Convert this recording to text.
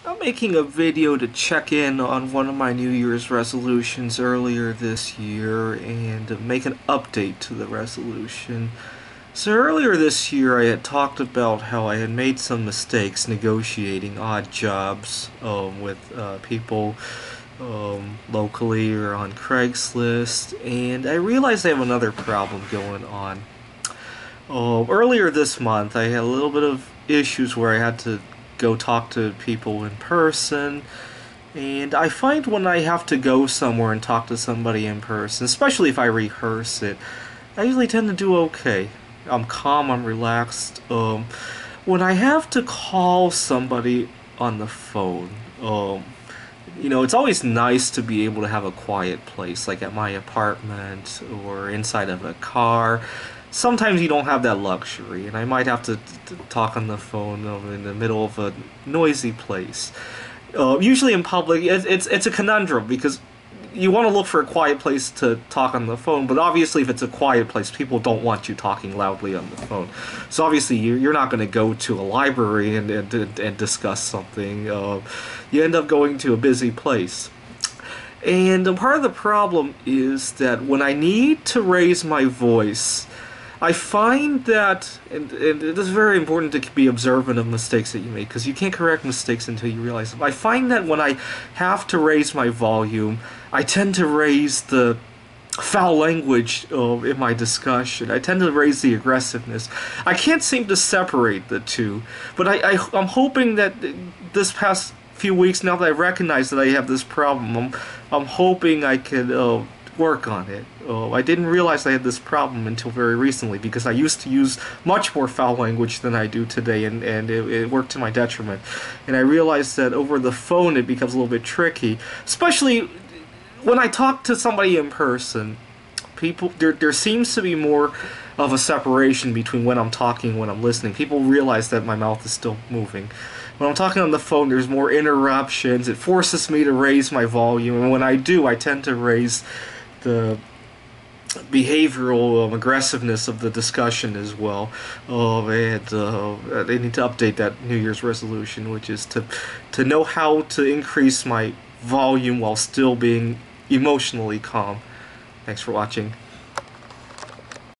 I'm making a video to check in on one of my New Year's resolutions earlier this year and make an update to the resolution. So earlier this year I had talked about how I had made some mistakes negotiating odd jobs with people locally or on Craigslist, and I realized I have another problem going on. Earlier this month I had a little bit of issues where I had to go talk to people in person. And I find when I have to go somewhere and talk to somebody in person, especially if I rehearse it, I usually tend to do okay. I'm calm, I'm relaxed. When I have to call somebody on the phone, it's always nice to be able to have a quiet place, like at my apartment or inside of a car. Sometimes you don't have that luxury, and I might have to talk on the phone in the middle of a noisy place. Usually in public, it's a conundrum because you want to look for a quiet place to talk on the phone, but obviously if it's a quiet place, people don't want you talking loudly on the phone. So obviously you're not going to go to a library and discuss something. You end up going to a busy place. And part of the problem is that when I need to raise my voice, I find that, and it is very important to be observant of mistakes that you make, because you can't correct mistakes until you realize them. I find that when I have to raise my volume, I tend to raise the foul language in my discussion. I tend to raise the aggressiveness. I can't seem to separate the two, but I'm hoping that this past few weeks, now that I recognize that I have this problem, I'm hoping I can work on it. I didn't realize I had this problem until very recently, because I used to use much more foul language than I do today, and it worked to my detriment. And I realized that over the phone it becomes a little bit tricky, especially when I talk to somebody in person. There seems to be more of a separation between when I'm talking and when I'm listening. People realize that my mouth is still moving. When I'm talking on the phone, there's more interruptions. It forces me to raise my volume, and when I do, I tend to raise the behavioral aggressiveness of the discussion as well. And they need to update that New Year's resolution, which is to know how to increase my volume while still being emotionally calm. Thanks for watching.